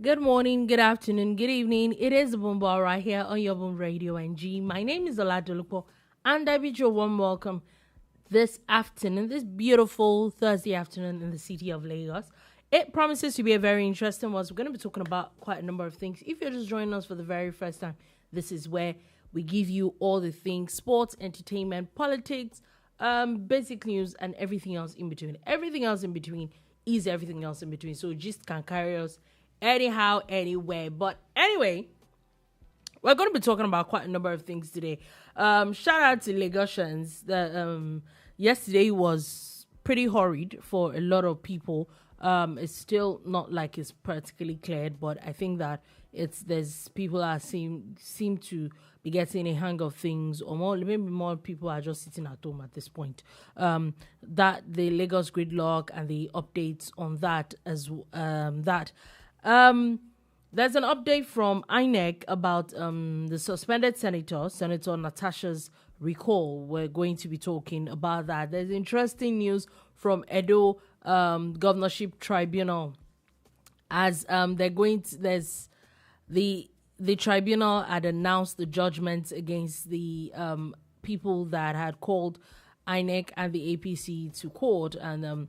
Good morning, good afternoon, good evening. It is the boombar right here on your Boom Radio NG. My name is Dolupo, and I bid you a warm welcome this afternoon, this beautiful Thursday afternoon in the city of Lagos. It promises to be a very interesting one. So we're going to be talking about quite a number of things. If you're just joining us for the very first time, this is where we give you all the things: sports, entertainment, politics, basic news, and everything else in between. Everything else in between is everything else in between. So just can carry us anyhow, anywhere. But anyway, we're going to be talking about quite a number of things today. Shout out to Lagosians. Yesterday was pretty horrid for a lot of people. It's still not like it's practically cleared, but I think that there's people that seem to be getting a hang of things, or maybe more people are just sitting at home at this point. That the Lagos gridlock and the updates on that there's an update from INEC about the suspended Senator Natasha's recall. We're going to be talking about that. There's interesting news from Edo Governorship Tribunal, as there's the tribunal had announced the judgment against the people that had called INEC and the APC to court, and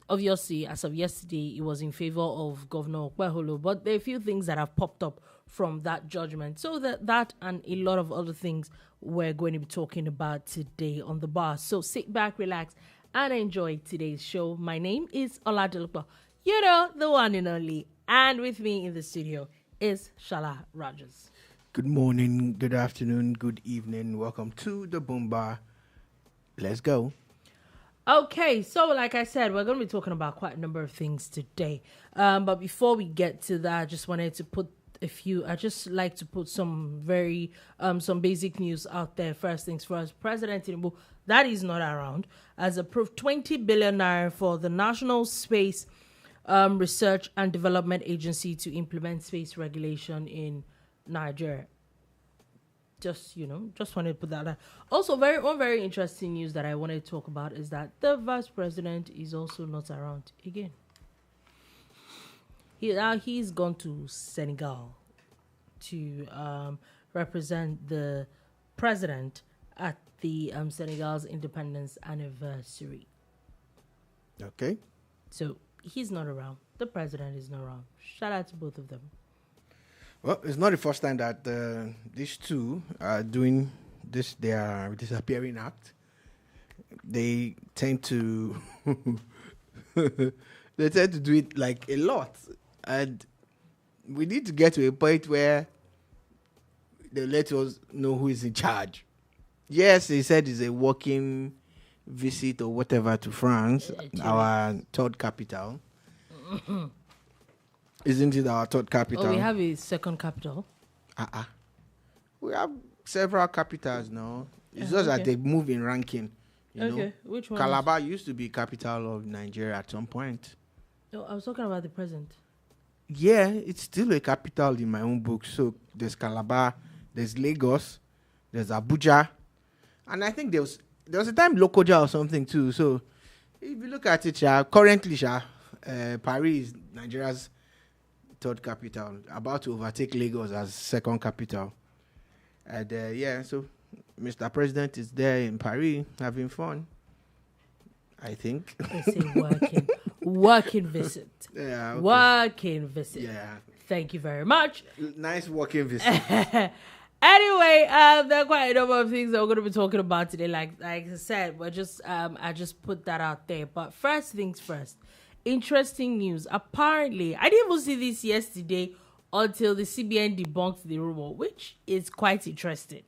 obviously, as of yesterday, it was in favor of Governor Ighodalo, but there are a few things that have popped up from that judgment. So that and a lot of other things we're going to be talking about today on the bar. So sit back, relax, and enjoy today's show. My name is Dolupo, the one and only. And with me in the studio is Sola Rogers. Good morning, good afternoon, good evening. Welcome to the Boom Bar. Let's go. Okay, so like I said, we're going to be talking about quite a number of things today. But before we get to that, I just wanted to put I just like to put some some basic news out there. First things first, President Tinubu, that is not around, has approved 20 billion naira for the National Space Research and Development Agency to implement space regulation in Nigeria. Just wanted to put that out. Also, one very interesting news that I wanted to talk about is that the vice president is also not around again. He's gone to Senegal to represent the president at the Senegal's independence anniversary. Okay. So he's not around. The president is not around. Shout out to both of them. Well, it's not the first time that these two are doing their disappearing act. They tend to do it like a lot, and we need to get to a point where they let us know who is in charge. Yes, he said it's a working visit or whatever to France, our third capital. Isn't it our third capital? Oh, we have a second capital. We have several capitals now. It's just that they move in ranking. You know? Which one? Calabar used to be capital of Nigeria at some point. No, I was talking about the present. Yeah, it's still a capital in my own book. So there's Calabar, there's Lagos, there's Abuja, and I think there was a time Lokoja or something too. So if you look at it, currently, Paris is Nigeria's third capital, about to overtake Lagos as second capital. And so Mr. President is there in Paris having fun, I think. It's a working visit. Yeah, okay. Working visit. Yeah. Thank you very much. Nice working visit. Anyway, there are quite a number of things that we're going to be talking about today. Like I said, I just put that out there. But first things first. Interesting news. Apparently, I didn't even see this yesterday until the CBN debunked the rumor, which is quite interesting.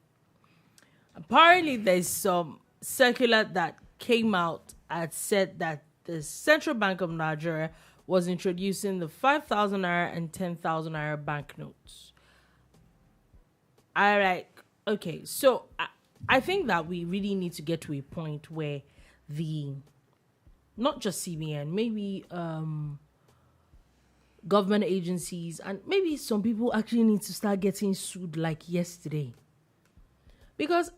Apparently, there's some circular that came out and said that the Central Bank of Nigeria was introducing the 5,000 naira and 10,000 naira banknotes. Okay, so I think that we really need to get to a point where not just CBN, maybe government agencies, and maybe some people actually need to start getting sued like yesterday. Because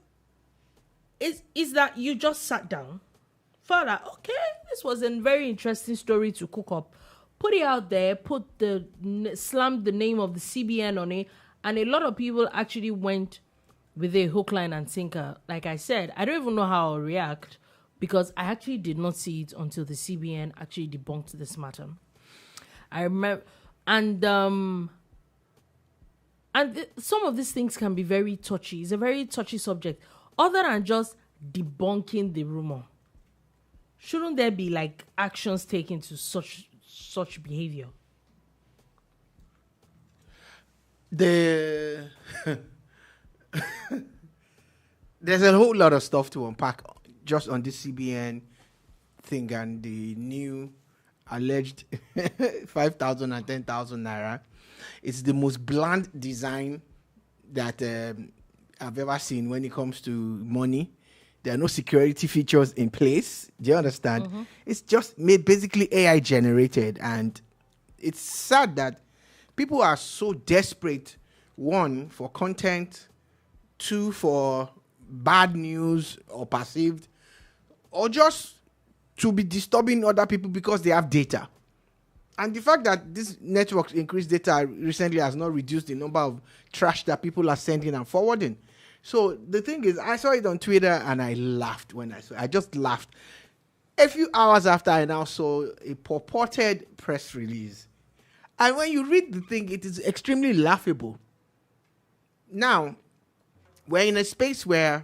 it's that you just sat down, felt like, okay, this was a very interesting story to cook up, put it out there, slammed the name of the CBN on it, and a lot of people actually went with a hook, line, and sinker. Like I said, I don't even know how I'll react because I actually did not see it until the CBN actually debunked this matter. I remember, and some of these things can be very touchy. It's a very touchy subject. Other than just debunking the rumor, shouldn't there be like actions taken to such behavior? There's a whole lot of stuff to unpack just on this CBN thing and the new alleged 5,000 and 10,000 naira. It's the most bland design that I've ever seen when it comes to money. There are no security features in place. Do you understand? Mm-hmm. It's just made basically AI generated. And it's sad that people are so desperate, one, for content, two, for bad news or perceived, or just to be disturbing other people because they have data. And the fact that this network increased data recently has not reduced the number of trash that people are sending and forwarding. So the thing is, I saw it on Twitter and I laughed when I saw it. I just laughed. A few hours after, I now saw a purported press release. And when you read the thing, it is extremely laughable. Now, we're in a space where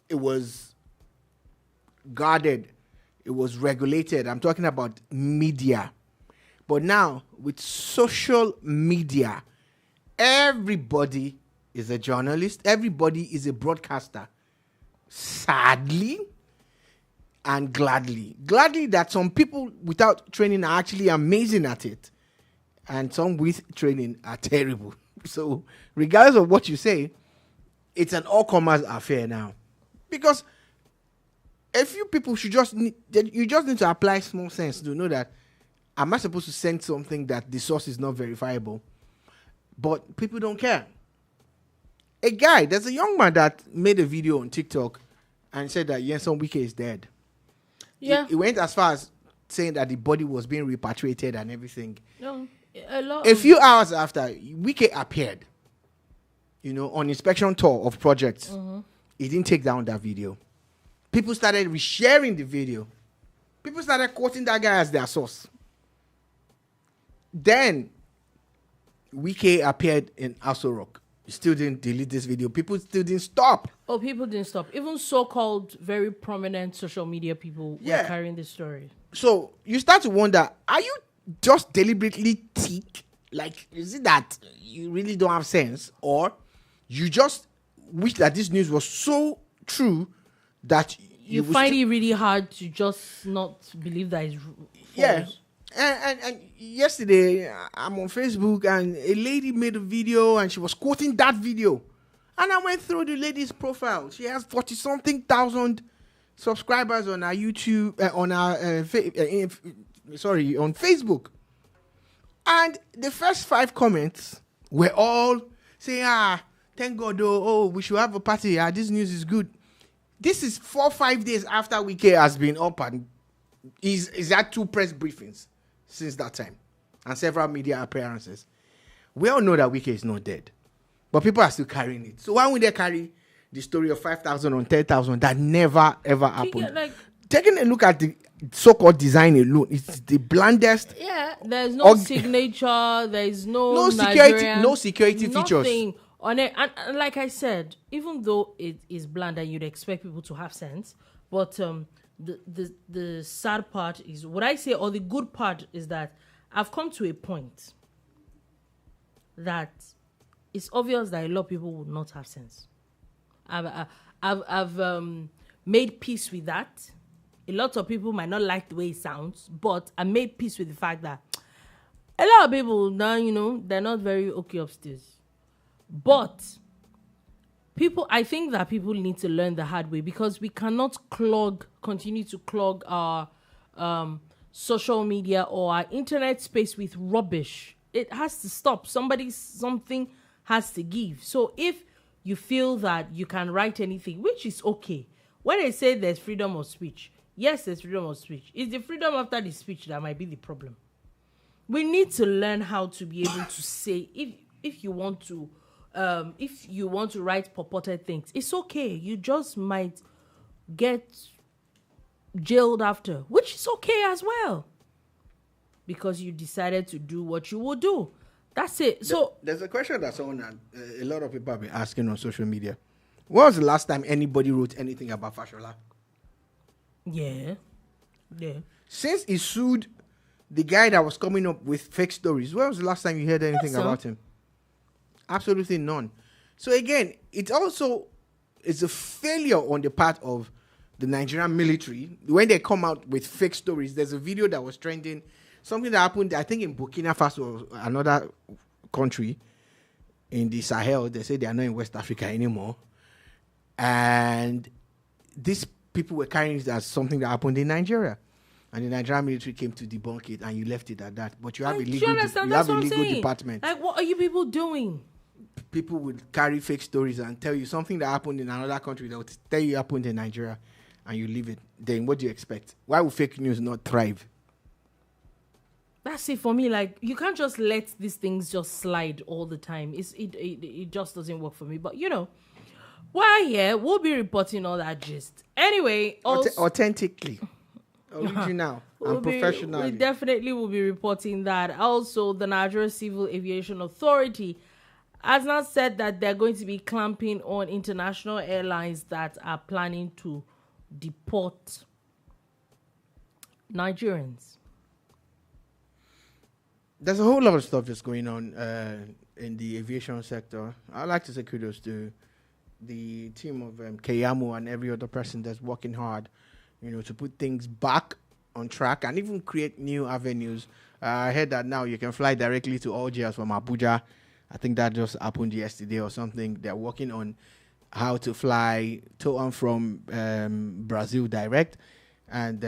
it was guarded, it was regulated. I'm talking about media. But now, with social media, everybody is a journalist. Everybody is a broadcaster. Sadly and gladly. Gladly that some people without training are actually amazing at it. And some with training are terrible. So, regardless of what you say, it's an all-comers affair now. Because a few people you just need to apply small sense to know that, am I supposed to send something that the source is not verifiable? But people don't care. There's a young man that made a video on TikTok and said that Nyesom Wike is dead. Yeah. He went as far as saying that the body was being repatriated and everything. No, a few hours after, Wike appeared, on inspection tour of projects. Mm-hmm. He didn't take down that video. People started resharing the video. People started quoting that guy as their source. Then, Wike appeared in Asue Rock. He still didn't delete this video. People still didn't stop. Oh, people didn't stop. Even so-called very prominent social media people were carrying this story. So, you start to wonder, are you just deliberately thick? Like, is it that you really don't have sense? Or you just wish that this news was so true that you find it really hard to just not believe that it's false. Yeah. And yesterday, I'm on Facebook and a lady made a video and she was quoting that video. And I went through the lady's profile. She has 40-something thousand subscribers on our YouTube, on Facebook. And the first 5 comments were all saying, thank God, we should have a party. This news is good. This is 4-5 days after Wike has been up and he's had 2 press briefings since that time and several media appearances. We all know that Wike is not dead, but people are still carrying it. So why would they carry the story of 5,000 or 10,000 that never ever happened? Taking a look at the so-called design alone, it's the blandest. Yeah, there's no signature, there's no security features on it. And like I said, even though it is bland and you'd expect people to have sense, but the sad part is what I say, or the good part is that I've come to a point that it's obvious that a lot of people would not have sense. I've made peace with that. A lot of people might not like the way it sounds, but I made peace with the fact that a lot of people now, they're not very okay upstairs. But I think that people need to learn the hard way, because we cannot continue to clog our social media or our internet space with rubbish. It has to stop. Something has to give. So if you feel that you can write anything, which is okay. When they say there's freedom of speech, yes, there's freedom of speech. It's the freedom after the speech that might be the problem. we need to learn how to be able to say if you want to write purported things, it's okay. You just might get jailed after, which is okay as well, because you decided to do what you will do. That's it. So there's a question that a lot of people have been asking on social media. When was the last time anybody wrote anything about Fashola? Yeah. Since he sued the guy that was coming up with fake stories, when was the last time you heard anything about him? Absolutely none. So again, it also is a failure on the part of the Nigerian military when they come out with fake stories. There's a video that was trending, something that happened, I think, in Burkina Faso, another country in the Sahel. They say they are not in West Africa anymore. And these people were carrying it as something that happened in Nigeria. And the Nigerian military came to debunk it, and you left it at that. But you have a legal department. Like, what are you people doing? People would carry fake stories and tell you something that happened in another country that would tell you happened in Nigeria, and you leave it. Then what do you expect? Why would fake news not thrive? That's it for me. Like, you can't just let these things just slide all the time. It just doesn't work for me. But, while here, we'll be reporting all that gist. Anyway, authentically. Original and professional. We definitely will be reporting that. Also, the Nigeria Civil Aviation Authority has now said that they're going to be clamping on international airlines that are planning to deport Nigerians. There's a whole lot of stuff that's going on in the aviation sector. I'd like to say kudos to the team of Keyamo and every other person that's working hard, to put things back on track and even create new avenues. I heard that now you can fly directly to Algiers from Abuja. I think that just happened yesterday or something. They're working on how to fly to and from Brazil direct and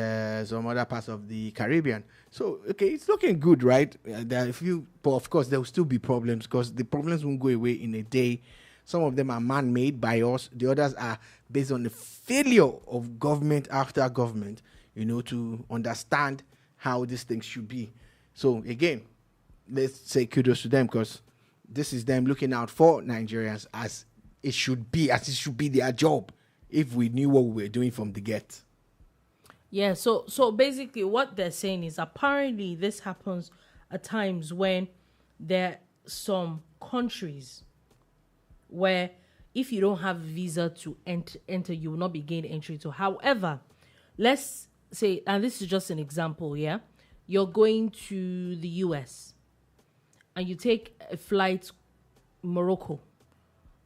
some other parts of the Caribbean. So, okay, it's looking good, right? There are a few, but of course, there will still be problems because the problems won't go away in a day. Some of them are man-made by us. The others are based on the failure of government after government, to understand how these things should be. So, again, let's say kudos to them because this is them looking out for Nigerians as it should be their job if we knew what we were doing from the get. Yeah, so basically what they're saying is apparently this happens at times when there are some countries where if you don't have a visa to enter, you will not be gained entry to. However, let's say, and this is just an example, yeah? You're going to the US and you take a flight Morocco.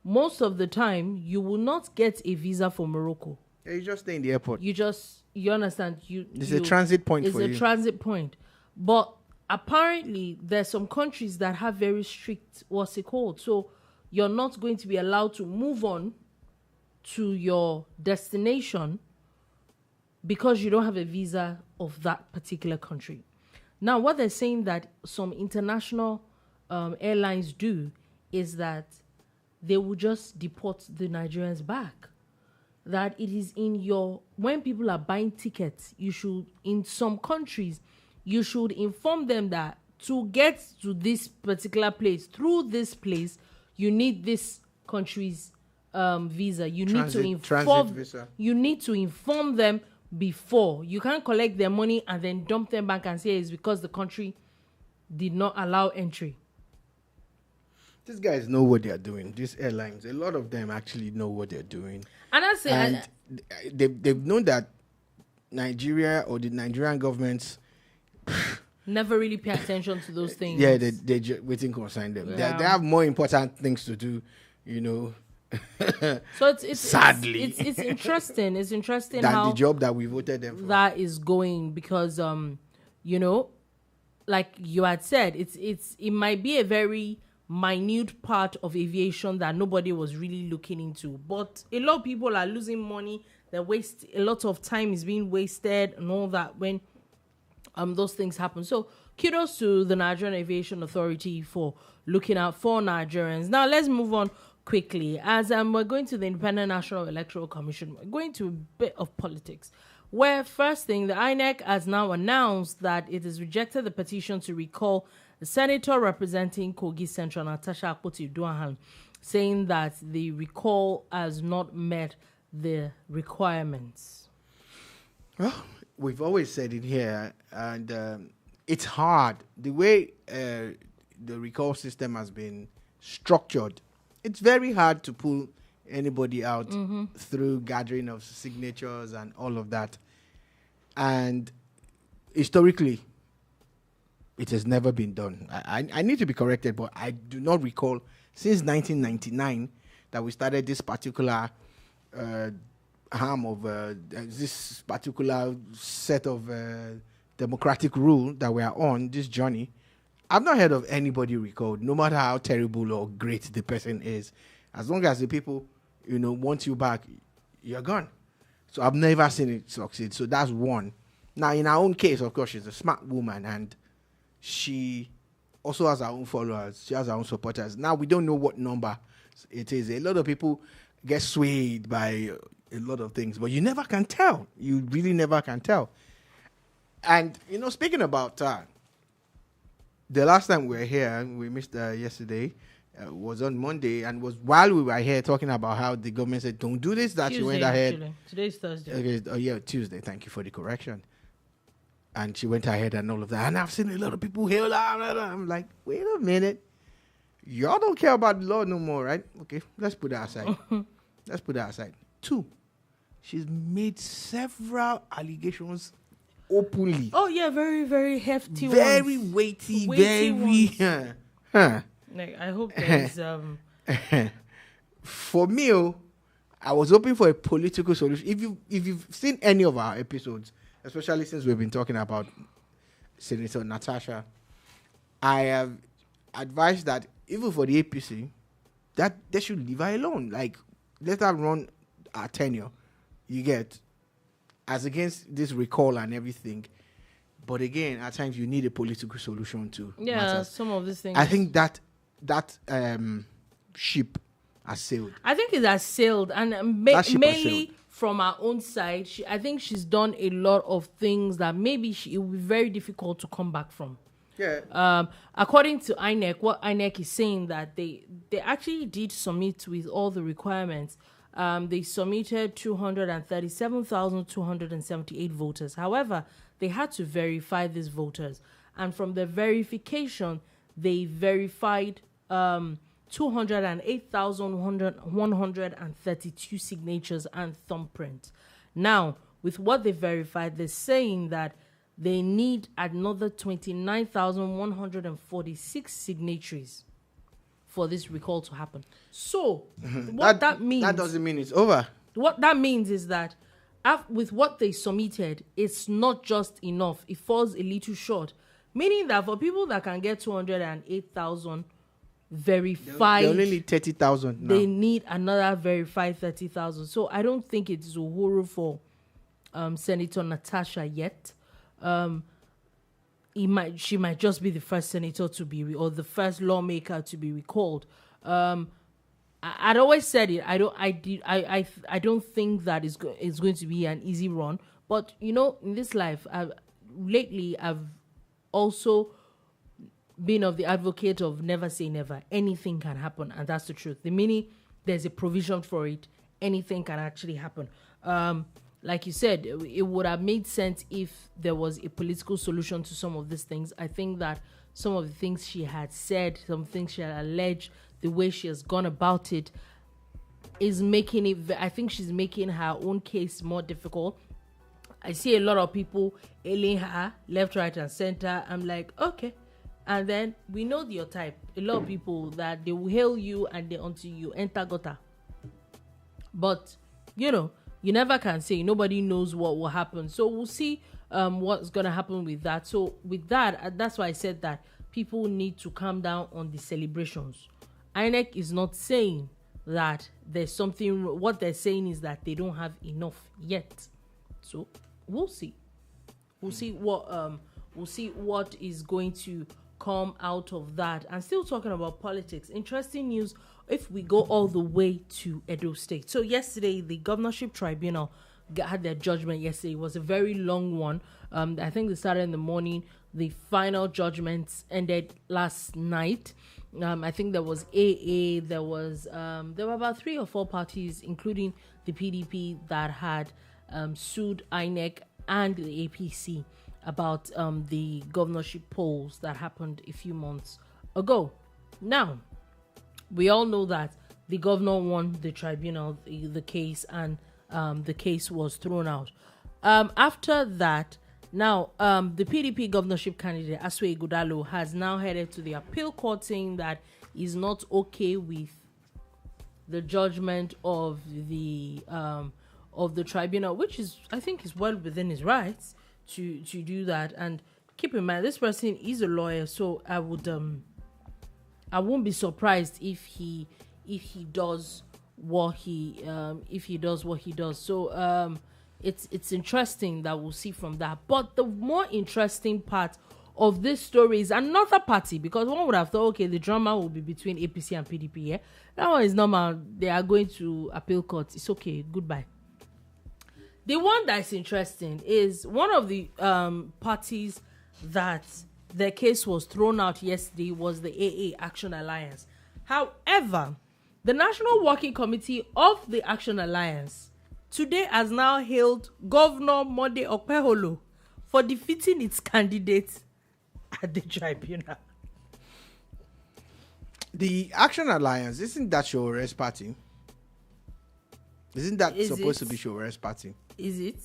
Most of the time, you will not get a visa for Morocco. Yeah, you just stay in the airport. You understand? It's a transit point for you. It's a transit point. But apparently, there's some countries that have very strict, what's it called? So, you're not going to be allowed to move on to your destination because you don't have a visa of that particular country. Now, what they're saying that some international airlines do is that they will just deport the Nigerians back. That it is when people are buying tickets, in some countries, you should inform them that to get to this particular place, through this place, you need this country's visa. You need to inform them before. You can't collect their money and then dump them back and say it's because the country did not allow entry. These guys know what they are doing. These airlines, a lot of them actually know what they're doing. And I say, they've known that Nigeria or the Nigerian governments never really pay attention to those things. Yeah, they waiting concern them. Yeah. They have more important things to do, So it's sadly, it's interesting. It's interesting than how the job that we voted them for. That is going because like you had said, it might be a very minute part of aviation that nobody was really looking into, but a lot of people are losing money. A lot of time is being wasted and all that when those things happen. So kudos to the Nigerian Aviation Authority for looking out for Nigerians. Now let's move on quickly as we're going to the Independent National Electoral Commission. We're going to a bit of politics. where first thing, the INEC has now announced that it has rejected the petition to recall the senator representing Kogi Central, Natasha Akpoti-Uduaghan, saying that the recall has not met the requirements. Well, we've always said it here, and it's hard. The way the recall system has been structured, it's very hard to pull anybody out through gathering of signatures and all of that. And historically, it has never been done. I need to be corrected, but I do not recall since 1999 that we started this particular arm of this particular set of democratic rule that we are on, this journey. I've not heard of anybody recalled, no matter how terrible or great the person is. As long as the people, want you back, you're gone. So I've never seen it succeed. So that's one. Now, in her own case, of course, she's a smart woman, and she also has her own followers. She has her own supporters. Now, we don't know what number it is. A lot of people get swayed by a lot of things, but you never can tell. You really never can tell. And, speaking about the last time we were here, we missed yesterday, was on Monday, and was while we were here talking about how the government said, don't do this, that Tuesday, she went ahead. Actually. Today's Thursday. Okay, yeah, Tuesday. Thank you for the correction. And she went ahead and all of that. And I've seen a lot of people here. I'm like, wait a minute. Y'all don't care about the law no more, right? Okay, let's put that aside. 2, she's made several allegations openly. Oh, yeah, very, very hefty ones. Very weighty very... Like, I hope there's... For me, I was hoping for a political solution. If you've seen any of our episodes, especially since we've been talking about Senator Natasha, I have advised that even for the APC, that they should leave her alone. Like, let her run her tenure. You get, as against this recall and everything. But again, at times you need a political solution to matters. Some of these things. I think that ship has sailed. I think it has sailed, and mainly from our own side. I think she's done a lot of things that maybe it will be very difficult to come back from. Yeah. According to INEC, what INEC is saying that they actually did submit with all the requirements. They submitted 237,278 voters. However, they had to verify these voters, and from the verification, they verified 208,132 signatures and thumbprints. Now, with what they verified, they're saying that they need another 29,146 signatories for this recall to happen. So, that means... That doesn't mean it's over. What that means is that with what they submitted, it's not just enough. It falls a little short. Meaning that for people that can get 208,000 verified... They only need 30,000 now. They need another verified 30,000. So I don't think it's a horror for Senator Natasha yet. She might just be the first senator to be, or the first lawmaker to be recalled. I'd always said it. I don't think that it's going to be an easy run. But in this life, lately I've also been of the advocate of never say never. Anything can happen, and that's the truth. The minute there's a provision for it, anything can actually happen. Like you said, it would have made sense if there was a political solution to some of these things. I think that some of the things she had said, some things she had alleged, the way she has gone about it is making it... I think she's making her own case more difficult. I see a lot of people hailing her left, right, and center. I'm like, okay. And then we know your type. A lot of people that they will hail you and until you enter gutter. But, you never can say. Nobody knows what will happen. So we'll see what's going to happen with that. So with that, that's why I said that people need to calm down on the celebrations. INEC is not saying that there's something... What they're saying is that they don't have enough yet. So we'll see. We'll see what is going to come out of that. And still talking about politics, interesting news if we go all the way to Edo State. So yesterday, the Governorship Tribunal had their judgment yesterday. It was a very long one. I think they started in the morning. The final judgments ended last night. I think there was AA. There were about 3 or 4 parties, including the PDP, that had sued INEC and the APC about the governorship polls that happened a few months ago. Now, we all know that the governor won the tribunal, the case, and the case was thrown out. After that, now the PDP governorship candidate Asue Ighodalo has now headed to the appeal court, saying that he's not okay with the judgment of the tribunal, which is, I think, is well within his rights to do that. And keep in mind, this person is a lawyer, so I won't be surprised if he does what he does. So it's interesting that we'll see from that. But the more interesting part of this story is another party, because one would have thought, okay, the drama will be between APC and PDP. Yeah, that one is normal. They are going to appeal court. It's okay. Goodbye. The one that's interesting is one of the parties that their case was thrown out yesterday was the AA Action Alliance. However, the National Working Committee of the Action Alliance today has now hailed Governor Monday Okpeholo for defeating its candidate at the tribunal. The Action Alliance, isn't that your arrest party? Isn't that supposed to be your arrest party? Is it?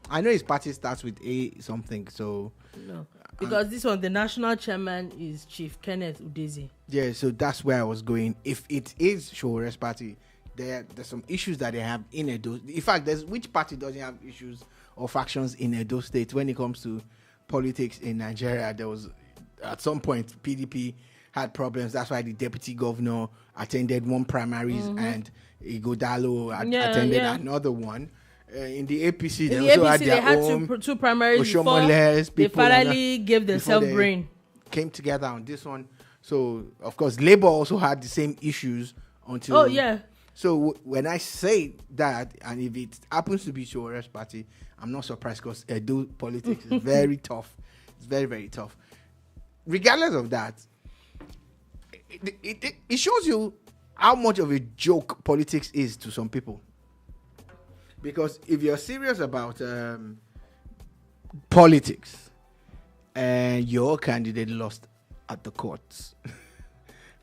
I know his party starts with A something, so... No, because this one, the national chairman is Chief Kenneth Udeze. Yeah, so that's where I was going. If it is Shore's party, there's some issues that they have in Edo. In fact, which party doesn't have issues or factions in Edo State when it comes to politics in Nigeria? There was, at some point, PDP had problems. That's why the deputy governor attended one primaries and Ighodalo attended another one. In the APC, they also had their own two primaries before they finally gave themselves brain. Came together on this one. So, of course, Labour also had the same issues until... Oh, yeah. So, when I say that, and if it happens to be Shore's party, I'm not surprised, because Edo politics is very tough. It's very, very tough. Regardless of that, it shows you how much of a joke politics is to some people. Because if you're serious about politics and your candidate lost at the courts,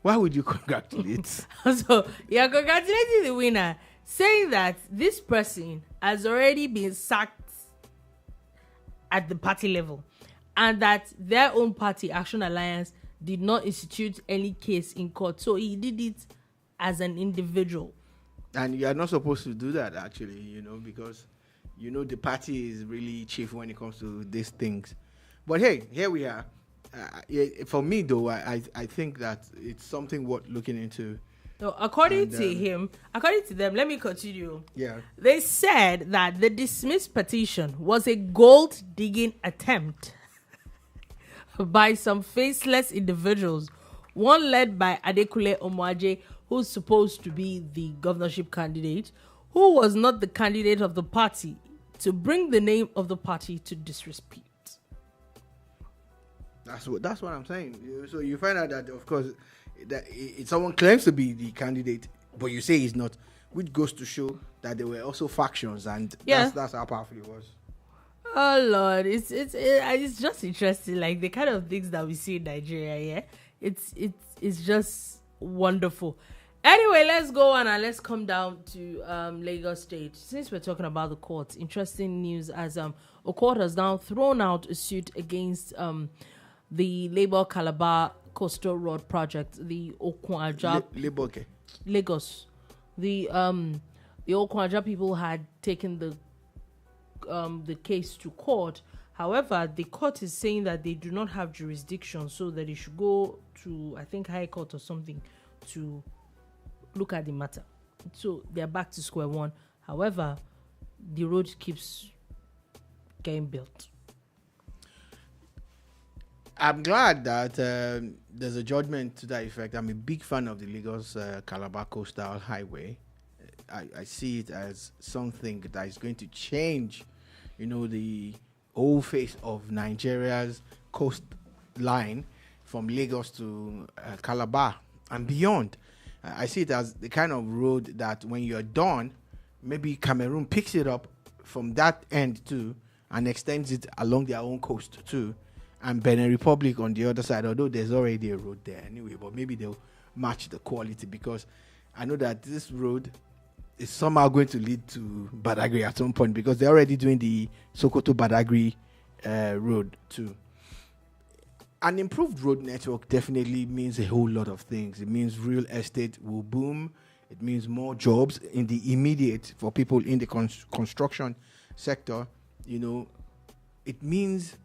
why would you congratulate? So you're congratulating the winner, saying that this person has already been sacked at the party level, and that their own party, Action Alliance, did not institute any case in court. So he did it as an individual. And you are not supposed to do that, actually, because, the party is really chief when it comes to these things. But hey, here we are. For me, though, I think that it's something worth looking into. So according to them, let me continue. Yeah. They said that the dismissed petition was a gold-digging attempt by some faceless individuals, one led by Adekule Omoaje, who's supposed to be the governorship candidate, who was not the candidate of the party, to bring the name of the party to disrepute. That's what I'm saying. So you find out that, of course, that someone claims to be the candidate, but you say he's not, which goes to show that there were also factions, and that's how powerful it was. Oh Lord, it's just interesting, like the kind of things that we see in Nigeria. Yeah, it's just wonderful. Anyway, let's go on and let's come down to Lagos State. Since we're talking about the courts, interesting news as a court has now thrown out a suit against the Labour Calabar Coastal Road project, the Okwaja Lagos. The Okwaja people had taken the case to court. However, the court is saying that they do not have jurisdiction, so that they should go to, I think, High Court or something to look at the matter. So they're back to square one. However, the road keeps getting built. I'm glad that there's a judgment to that effect. I'm a big fan of the Lagos Calabar Coastal Highway. I see it as something that is going to change, the whole face of Nigeria's coastline from Lagos to Calabar and beyond. I see it as the kind of road that when you're done, maybe Cameroon picks it up from that end too and extends it along their own coast too, and Benin Republic on the other side, although there's already a road there anyway, but maybe they'll match the quality, because I know that this road is somehow going to lead to Badagry at some point, because they're already doing the Sokoto Badagry road too. An improved road network definitely means a whole lot of things. It means real estate will boom. It means more jobs in the immediate for people in the construction sector. It means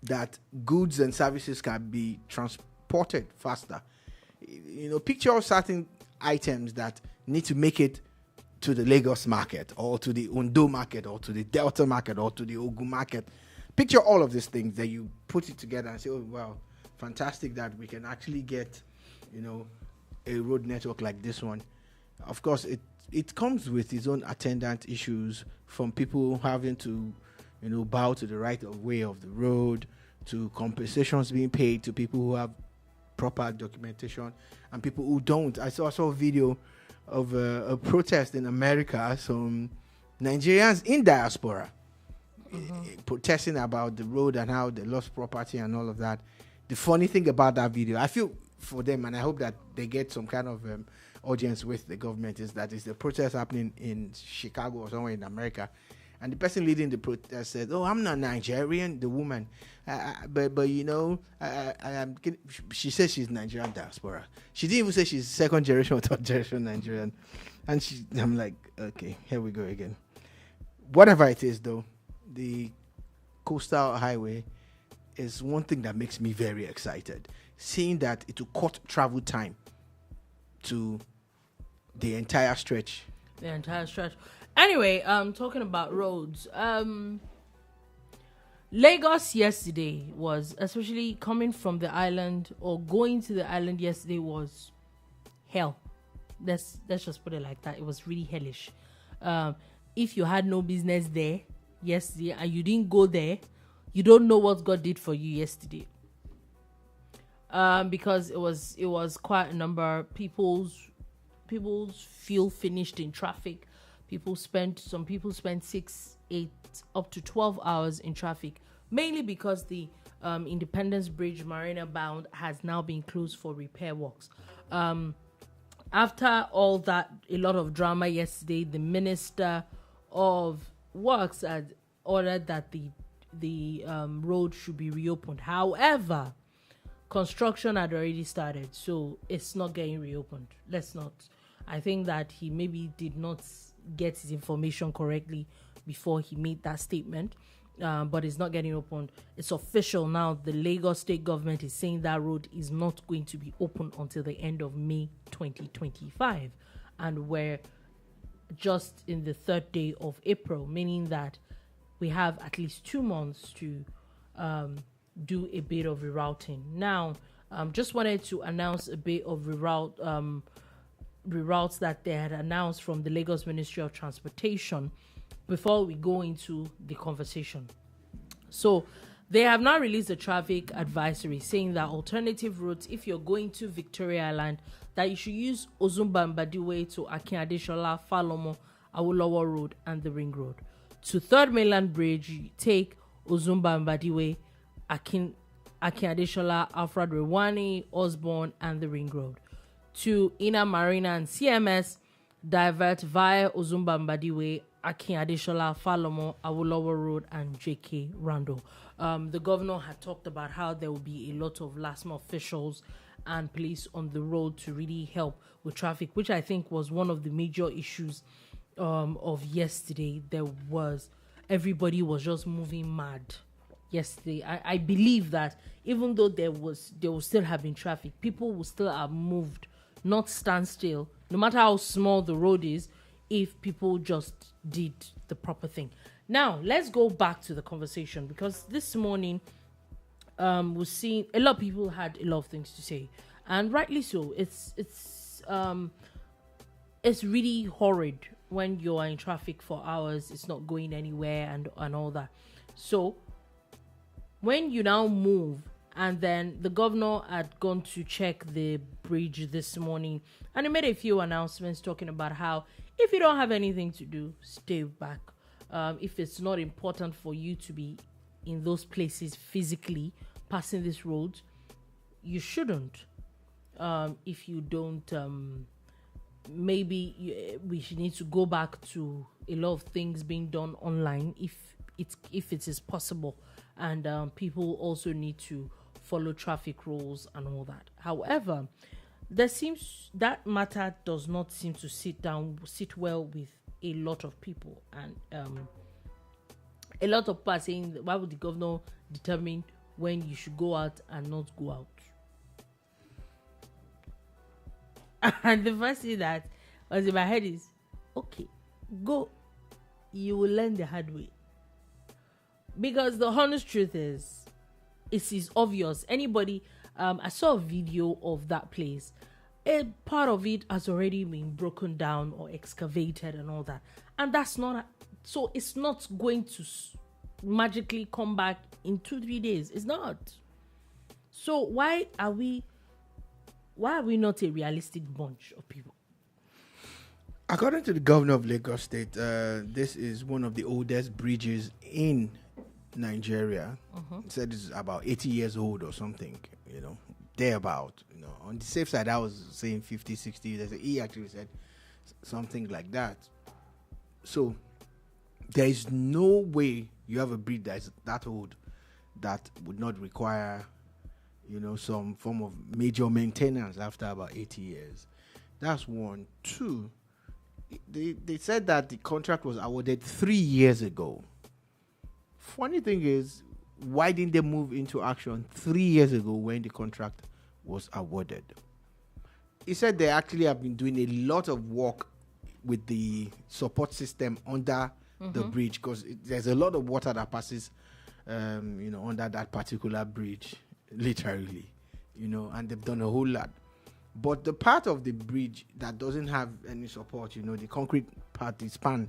that goods and services can be transported faster. Picture certain items that need to make it to the Lagos market, or to the Ondo market, or to the Delta market, or to the Ogun market. Picture all of these things, that you put it together and say, oh, wow, fantastic that we can actually get, a road network like this one. Of course, it comes with its own attendant issues, from people having to, bow to the right of way of the road, to compensations being paid to people who have proper documentation and people who don't. I saw a video of a protest in America, some Nigerians in diaspora protesting about the road and how they lost property and all of that. The funny thing about that video, I feel for them, and I hope that they get some kind of audience with the government, is that it's the protest happening in Chicago or somewhere in America, and the person leading the protest said, "Oh, I'm not Nigerian." The woman, but I am. She says she's Nigerian diaspora. She didn't even say she's second generation or third generation Nigerian, and I'm like, okay, here we go again. Whatever it is, though, the coastal highway is one thing that makes me very excited. Seeing that it will cut travel time to the entire stretch. Anyway, talking about roads, Lagos yesterday was, especially coming from the island or going to the island yesterday, was hell. Let's just put it like that. It was really hellish. If you had no business there yesterday and you didn't go there, you don't know what God did for you yesterday. Because it was quite a number. People's feel finished in traffic. Some people spent 6, 8, up to 12 hours in traffic, mainly because the Independence Bridge Marina bound has now been closed for repair works. After all that, a lot of drama yesterday, the Minister of Works had ordered that the road should be reopened. However, construction had already started, so it's not getting reopened. I think that he maybe did not get his information correctly before he made that statement, but it's not getting opened. It's official now. The Lagos state government is saying that road is not going to be open until the end of May 2025, and we're just in the 3rd day of April, meaning that we have at least 2 months to do a bit of rerouting. Now, just wanted to announce a bit of reroutes that they had announced from the Lagos Ministry of Transportation before we go into the conversation. So they have now released a traffic advisory saying that alternative routes, if you're going to Victoria Island, that you should use Ozumba-Mbadiwe to Akin-Adeshola, Falomo, Awolowo Road and the Ring Road. To 3rd Mainland Bridge, you take Ozumba-Mbadiwe, Akin-Adeshola, Alfred Rewani, Osborne and the Ring Road. To Inner Marina and CMS, divert via Ozumba-Mbadiwe, Akin-Adeshola, Falomo, Awolowo Road and JK Rando. The governor had talked about how there will be a lot of LASMA officials and police on the road to really help with traffic, which I think was one of the major issues of yesterday. Everybody was just moving mad yesterday. I believe that even though there will still have been traffic, people will still have moved, not stand still, no matter how small the road is, if people just did the proper thing. Now, let's go back to the conversation, because this morning we're seeing a lot of people had a lot of things to say, and rightly so. It's it's really horrid when you're in traffic for hours, it's not going anywhere and all that. So when you now move, and then the governor had gone to check the bridge this morning, and he made a few announcements talking about how if you don't have anything to do, stay back. If it's not important for you to be in those places physically passing this road, you shouldn't. If you don't, we should need to go back to a lot of things being done online if it is possible, and people also need to follow traffic rules and all that. However, that matter does not seem to sit well with a lot of people, and a lot of people are saying, why would the governor determine when you should go out and not go out? And the first thing that was in my head is, okay, go, you will learn the hard way. Because the honest truth is, it is obvious. Anybody, I saw a video of that place. A part of it has already been broken down or excavated and all that. And that's not, so it's not going to magically come back in 2-3 days. It's not. So why are we not a realistic bunch of people? According to the governor of Lagos State, this is one of the oldest bridges in Nigeria. He said it's about 80 years old or something, thereabout. On the safe side, I was saying 50, 60. He actually said something like that. So there is no way you have a bridge that is that old that would not require, some form of major maintenance after about 80 years. That's one. Two, they said that the contract was awarded 3 years ago. Funny thing is, why didn't they move into action 3 years ago when the contract was awarded? He said they actually have been doing a lot of work with the support system under the bridge, because there's a lot of water that passes, under that particular bridge, literally, and they've done a whole lot. But the part of the bridge that doesn't have any support, the concrete part, the span,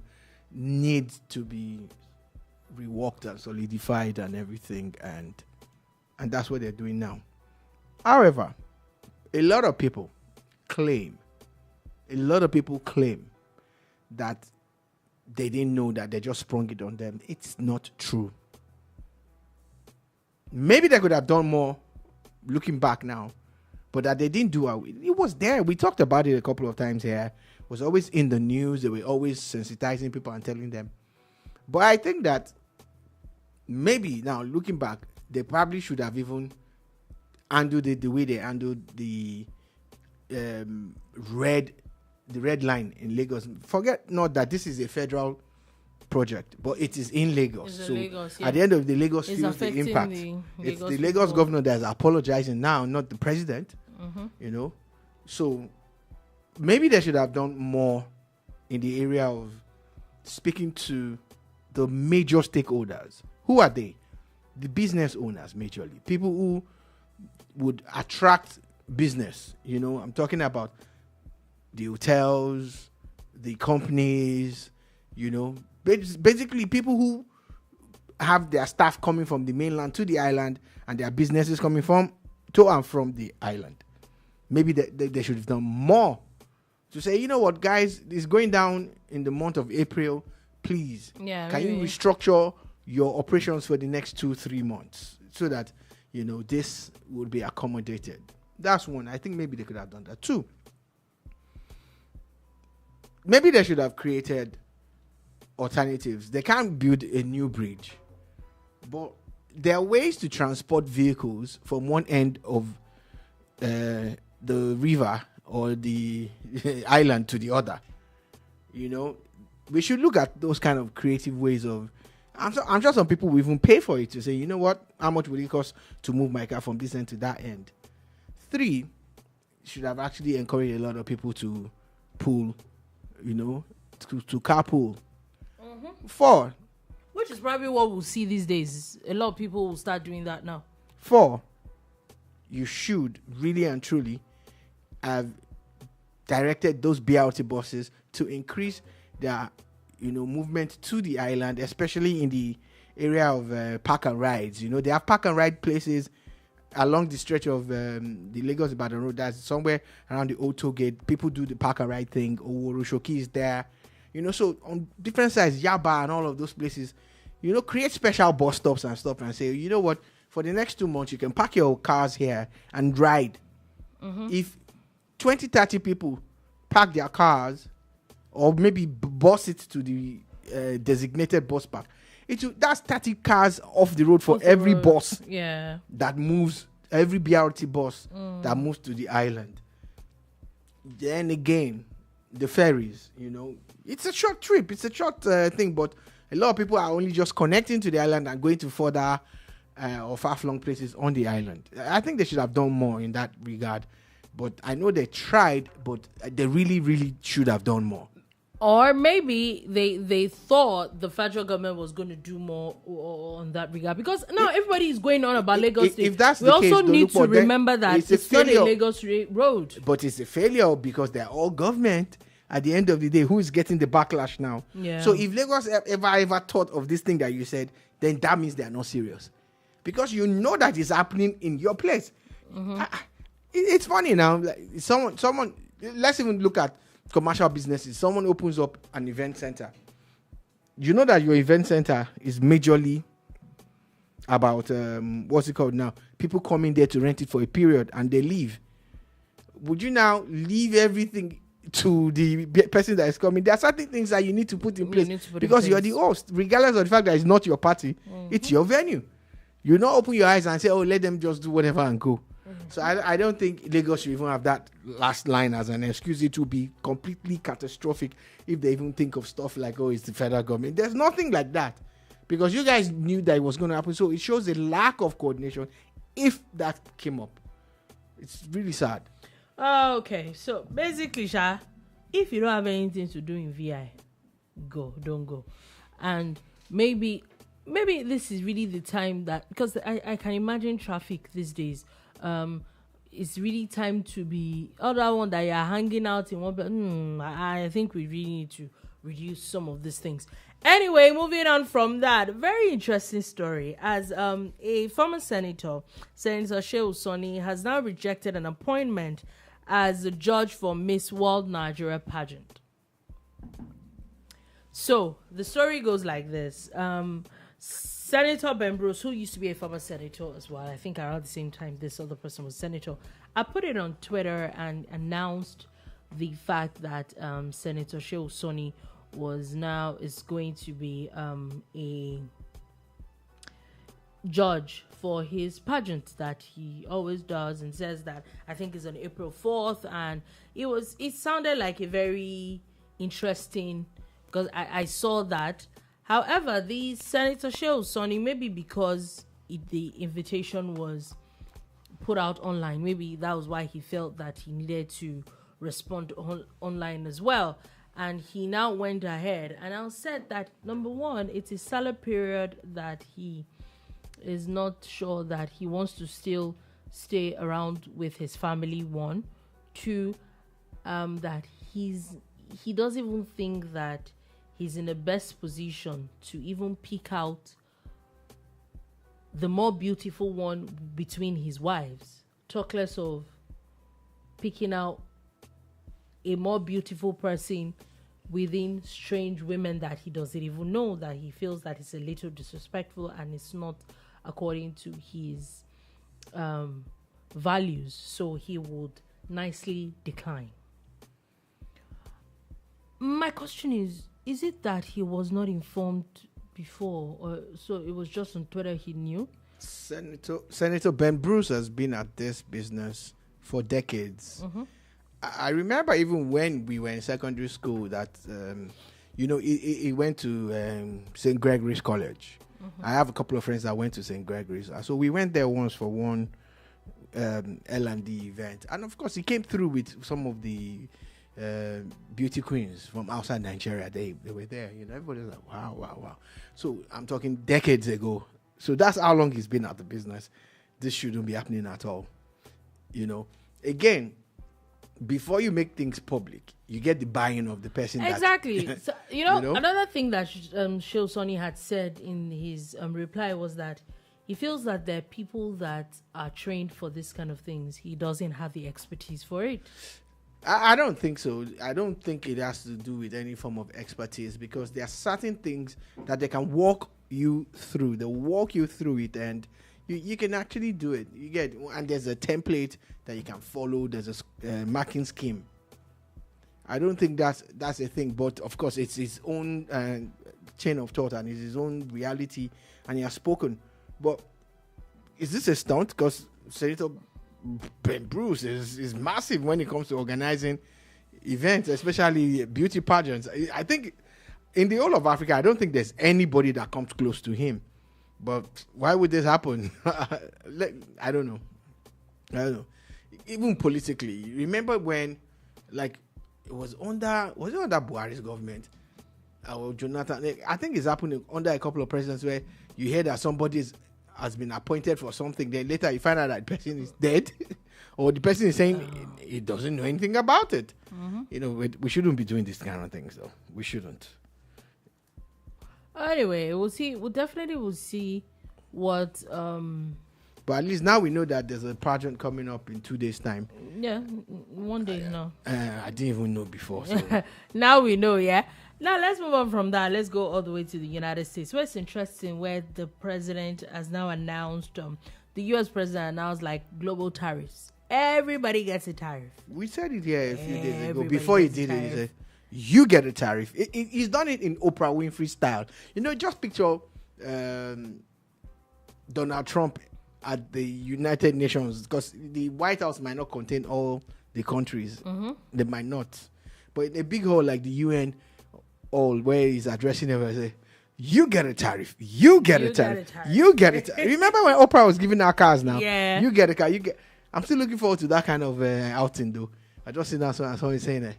needs to be reworked and solidified and everything, and that's what they're doing now. However, a lot of people claim that they didn't know, that they just sprung it on them. It's not true. Maybe they could have done more looking back now, but that they didn't do it was there. We talked about it a couple of times here. It was always in the news. They were always sensitizing people and telling them. But I think that maybe now looking back, they probably should have even handled it the way they handled the red line in Lagos. Forget not that this is a federal project, but it is in Lagos. So Lagos, yeah. At the end of the Lagos feels the impact. It's the Lagos governor that is apologizing now, not the president. So maybe they should have done more in the area of speaking to the major stakeholders. Who are they? The business owners, majorly. People who would attract business. I'm talking about the hotels, the companies, basically people who have their staff coming from the mainland to the island and their businesses coming to and from the island. Maybe they should have done more to say, you know what, guys, it's going down in the month of April. Please, can you restructure your operations for the next 2-3 months so that, this would be accommodated? That's one. I think maybe they could have done that. Two, maybe they should have created alternatives. They can't build a new bridge, but there are ways to transport vehicles from one end of the river or the island to the other. We should look at those kind of creative ways of. I'm sure some people will even pay for it to say, you know what, how much will it cost to move my car from this end to that end? 3, should have actually encouraged a lot of people to pool, to carpool. 4, which is probably what we'll see these days. A lot of people will start doing that now. 4, you should really and truly have directed those BRT buses to increase their, movement to the island, especially in the area of park and rides. They have park and ride places along the stretch of the Lagos-Ibadan road. That's somewhere around the Old Toll Gate. People do the park and ride thing. Oworo-Shoki is there. So on different sides, Yaba and all of those places, create special bus stops and stuff and say, you know what, for the next 2 months, you can park your cars here and ride. If 20, 30 people park their cars or maybe bus it to the designated bus park, that's 30 cars off the road for every bus that moves, every BRT bus that moves to the island. Then again, the ferries, it's a short trip, it's a short thing, but a lot of people are only just connecting to the island and going to further or far-flung places on the island. I think they should have done more in that regard, but I know they tried, but they really, really should have done more. Or maybe they thought the federal government was going to do more on that regard, because now everybody is going on about Lagos State. If that's we the also case, need Dolupo, to remember that it's not a Lagos road. But it's a failure because they're all government. At the end of the day, who is getting the backlash now? Yeah. So if Lagos ever thought of this thing that you said, then that means they're not serious, because that is happening in your place. It's funny now. Like someone. Let's even look at commercial businesses. Someone opens up an event center. You know that your event center is majorly about what's it called now? People come in there to rent it for a period and they leave. Would you now leave everything to the person that is coming? There are certain things that you need to put in place because you're the host, regardless of the fact that it's not your party. It's your venue. You not open your eyes and say, "Oh, let them just do whatever and go." So I don't think Lagos should even have that last line as an excuse. It will be completely catastrophic if they even think of stuff like, "Oh, it's the federal government." There's nothing like that, because you guys knew that it was going to happen. So it shows a lack of coordination if that came up. It's really sad. Okay, so basically, Sha, if you don't have anything to do in VI, don't go. And maybe this is really the time that, because I can imagine traffic these days. It's really time to be other one that you're hanging out in one, but I think we really need to reduce some of these things. Anyway, moving on from that, very interesting story. As a former Senator Shehu Sani has now rejected an appointment as a judge for Miss World Nigeria pageant. So the story goes like this. Senator Ben Bruce, who used to be a former senator as well, I think around the same time this other person was senator, I put it on Twitter and announced the fact that Senator Shehu Sani is going to be a judge for his pageant that he always does, and says that I think is on April 4th, and it sounded like a very interesting, because I saw that. However, the Senator Shehu Sani, maybe because the invitation was put out online, maybe that was why he felt that he needed to respond online as well. And he now went ahead and now said that, number one, it's a salad period that he is not sure that he wants to still stay around with his family, one. Two, that he doesn't even think that he's in the best position to even pick out the more beautiful one between his wives. Talk less of picking out a more beautiful person within strange women that he doesn't even know, that he feels that it's a little disrespectful and it's not according to his values. So he would nicely decline. My question is it that he was not informed before, or so it was just on Twitter he knew? Senator Ben Bruce has been at this business for decades. I remember even when we were in secondary school that, he went to St. Gregory's College. I have a couple of friends that went to St. Gregory's. So we went there once for one L&D event. And of course, he came through with some of the beauty queens from outside Nigeria. They were there. Everybody was like, wow. So I'm talking decades ago. So that's how long he's been at the business. This shouldn't be happening at all. Again, before you make things public, you get the buy-in of the person. Exactly. That, so, another thing that Shil Sonny had said in his reply was that he feels that there are people that are trained for this kind of things. He doesn't have the expertise for it. I don't think so. I don't think it has to do with any form of expertise, because there are certain things that they can walk you through. They'll walk you through it, and you can actually do it. You get, and there's a template that you can follow. There's a marking scheme. I don't think that's a thing, but of course it's his own chain of thought and it's his own reality, and he has spoken. But is this a stunt? Because Senator Ben Bruce is massive when it comes to organizing events, especially beauty pageants. I think in the whole of Africa, I don't think there's anybody that comes close to him. But why would this happen? I don't know. Even politically, remember when, like, was it under Buhari's government or Jonathan? I think it's happening under a couple of presidents where you hear that somebody has been appointed for something, then later you find out that the person is dead, or the person is saying he doesn't know anything about it. We shouldn't be doing this kind of things, though. We shouldn't. Anyway, we'll see. We'll definitely see what. But at least now we know that there's a pageant coming up in 2 days' time. Yeah, 1 day now. I didn't even know before. So. Now we know, yeah. Now let's move on from that. Let's go all the way to the United States, where it's interesting, where the president has now announced, the U.S. president announced like global tariffs. Everybody gets a tariff. We said it here a few days ago. Before he did it, he said, you get a tariff. He's done it in Oprah Winfrey style. Just picture Donald Trump at the United Nations, because the White House might not contain all the countries. They might not. But in a big hall like the UN, all where he's addressing everyone, say, you get a tariff. You get a tariff. You get it. Remember when Oprah was giving out cars now? Yeah. You get a car. I'm still looking forward to that kind of outing, though. I just see that someone saying that.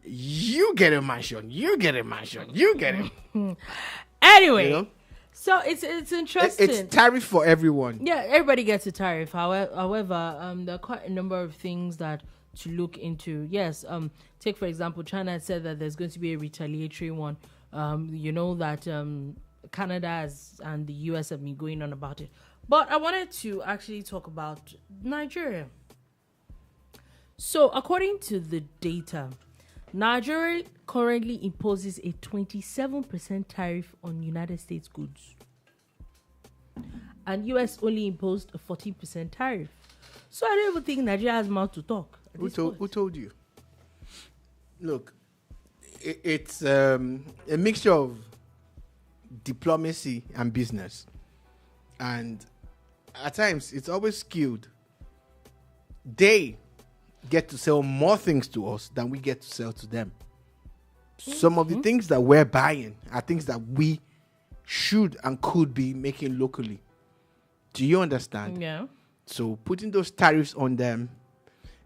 You get a mansion. You get a mansion. You get it. Anyway. So it's interesting. It's tariff for everyone. Yeah, everybody gets a tariff. However, there are quite a number of things that to look into. Yes, take for example, China had said that there's going to be a retaliatory one. That Canada and the US have been going on about it. But I wanted to actually talk about Nigeria. So according to the data, Nigeria currently imposes a 27% tariff on United States goods. And US only imposed a 14% tariff. So I don't even think Nigeria has mouth to talk. Who told you? Look, it's a mixture of diplomacy and business. And at times, it's always skewed. They get to sell more things to us than we get to sell to them. Some of the things that we're buying are things that we should and could be making locally. Do you understand? Yeah. So putting those tariffs on them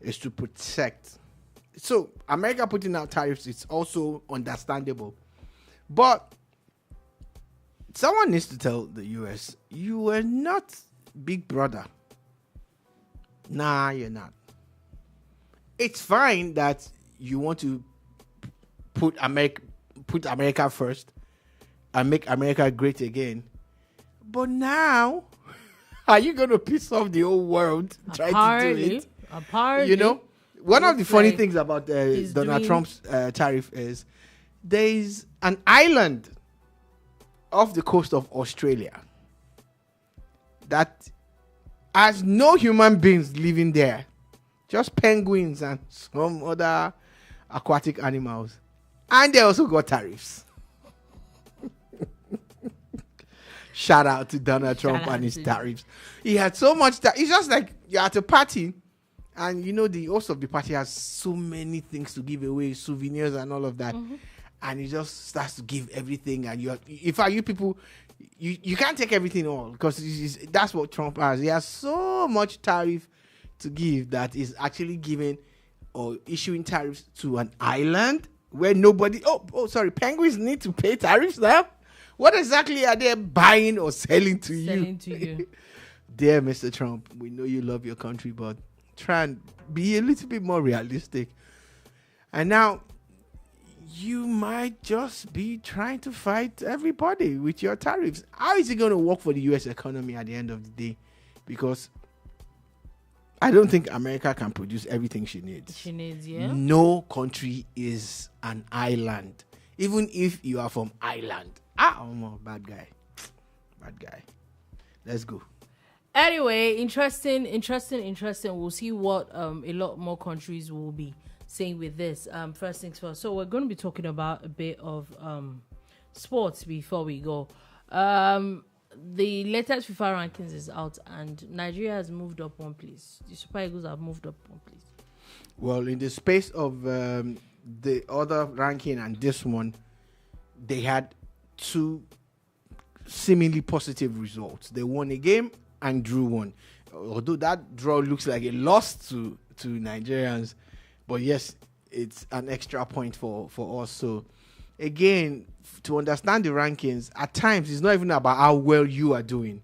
is to protect. So America putting out tariffs is also understandable. But someone needs to tell the US, you are not big brother. Nah, you're not. It's fine that you want to put America first and make America great again. But now, are you going to piss off the whole world trying to do it? Apparently. One of the funny things about Donald Trump's tariff is there's an island off the coast of Australia that has no human beings living there. Just penguins and some other aquatic animals. And they also got tariffs. Shout out to Donald Trump and his tariffs. He had so much it's just like you're at a party and the host of the party has so many things to give away, souvenirs and all of that. And he just starts to give everything. And you people, you can't take everything all because that's what Trump has. He has so much tariff to give that is actually giving or issuing tariffs to an island where nobody. Sorry, penguins need to pay tariffs now. What exactly are they buying or selling to you? Dear Dear Mr. Trump, we know you love your country, but try and be a little bit more realistic. And now you might just be trying to fight everybody with your tariffs. How is it going to work for the U.S. economy at the end of the day? Because I don't think America can produce everything she needs. She needs, yeah. No country is an island. Even if you are from Ireland. Bad guy. Let's go. Anyway, interesting. We'll see what a lot more countries will be saying with this. First things first. So we're going to be talking about a bit of sports before we go. The latest FIFA rankings is out, and Nigeria has moved up one place. The Super Eagles have moved up one place. Well, in the space of the other ranking and this one, they had two seemingly positive results. They won a game and drew one. Although that draw looks like a loss to Nigerians, but yes, it's an extra point for us. So again, to understand the rankings, at times it's not even about how well you are doing.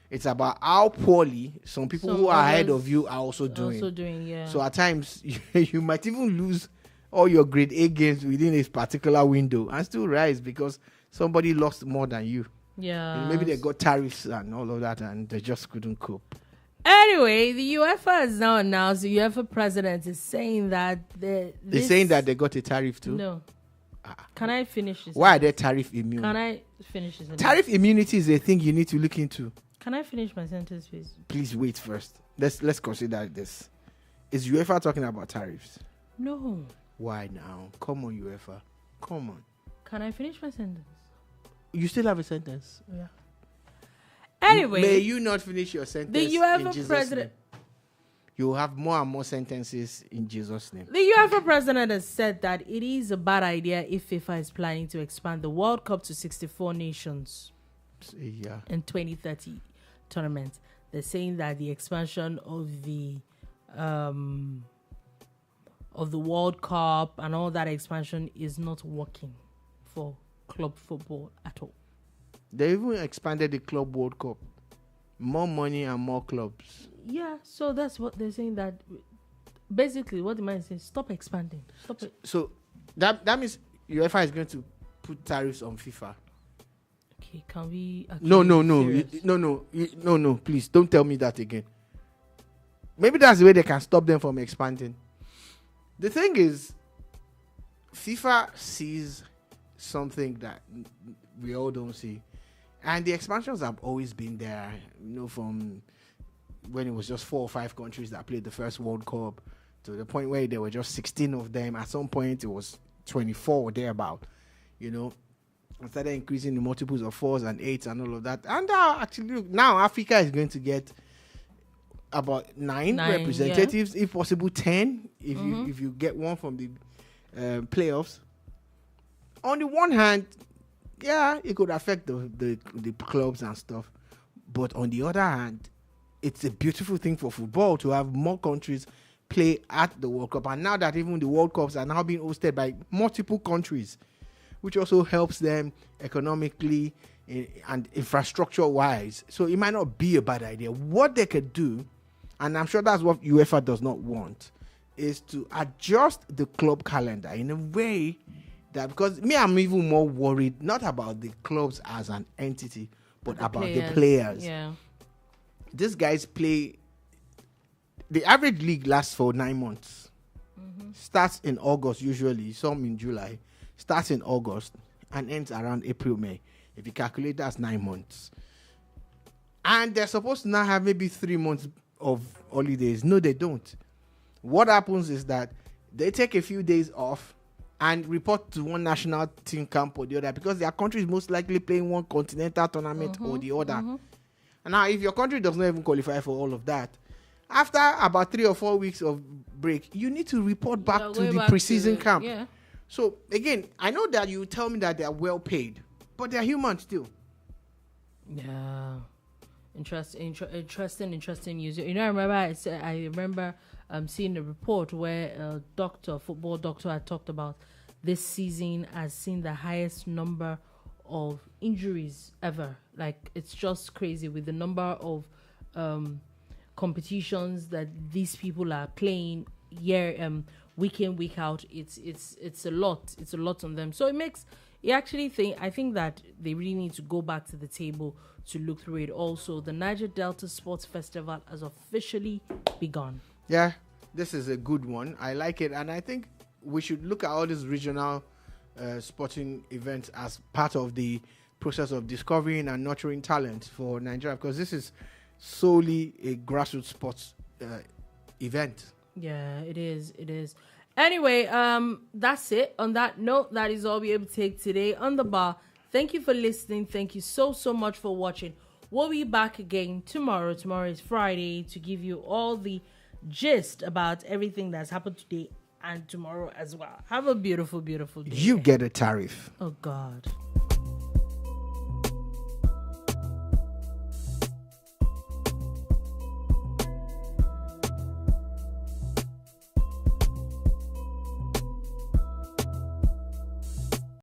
It's about how poorly some people who are ahead of you are also doing. Yeah. So at times you might even lose all your grade A games within a particular window and still rise because somebody lost more than you. Yeah. And maybe they got tariffs and all of that and they just couldn't cope. Anyway, the UEFA has now announced, the UEFA president is saying that they're saying that they got a tariff too? No. Can I finish this? Why are they tariff immune? Can I finish this? Tariff immunity is a thing you need to look into. Can I finish my sentence, please? Please wait first. Let's consider this. Is UEFA talking about tariffs? No. Why now? Come on, UEFA. Come on. Can I finish my sentence? You still have a sentence? Yeah. Anyway. May you not finish your sentence the UEFA in Jesus' president. name. You will have more and more sentences in Jesus' name. The UEFA president has said that it is a bad idea if FIFA is planning to expand the World Cup to 64 nations in 2030 tournament. They're saying that the expansion of the World Cup and all that expansion is not working for club football at all. They even expanded the Club World Cup. More money and more clubs. Yeah, so that's what they're saying, that basically what the man is saying, stop expanding. Stop it. So that means UEFA is going to put tariffs on FIFA. Okay, can we No, please don't tell me that again. Maybe that's the way they can stop them from expanding. The thing is, FIFA sees something that we all don't see. And the expansions have always been there, from when it was just 4 or 5 countries that played the first World Cup to the point where there were just 16 of them. At some point, it was 24 or thereabout, and started increasing the multiples of 4s and 8s and all of that. And now Africa is going to get about 9 representatives, if possible 10, if you get one from the playoffs. On the one hand, yeah, it could affect the clubs and stuff. But on the other hand, it's a beautiful thing for football to have more countries play at the World Cup. And now that even the World Cups are now being hosted by multiple countries, which also helps them economically and infrastructure-wise. So it might not be a bad idea. What they could do, and I'm sure that's what UEFA does not want, is to adjust the club calendar in a way that, because I'm even more worried not about the clubs as an entity, but about the players. Yeah. These guys play. The average league lasts for 9 months. Starts in August usually, some in July. Starts in August and ends around April, May. If you calculate, that's 9 months. And they're supposed to now have maybe 3 months of holidays. No, they don't. What happens is that they take a few days off and report to one national team camp or the other, because their country is most likely playing one continental tournament or the other. And now, if your country does not even qualify for all of that, after about 3 or 4 weeks of break, you need to report back to the preseason camp. Yeah. So, again, I know that you tell me that they are well paid, but they are human still. Yeah. Interesting news. I remember seeing a report where a football doctor had talked about this season has seen the highest number of injuries ever. Like, it's just crazy with the number of competitions that these people are playing week in, week out. It's a lot. It's a lot on them. So I think that they really need to go back to the table to look through it. Also, the Niger Delta Sports Festival has officially begun. Yeah, this is a good one. I like it, and I think we should look at all these regional sporting events as part of the process of discovering and nurturing talent for Nigeria, because this is solely a grassroots sports event. Yeah, it is. It is. Anyway, that's it. On that note, that is all we're able to take today on the bar. Thank you for listening. Thank you so much for watching. We'll be back again tomorrow. Tomorrow is Friday, to give you all the gist about everything that's happened today and tomorrow as well. Have a beautiful, beautiful day. You get a tariff. Oh, God.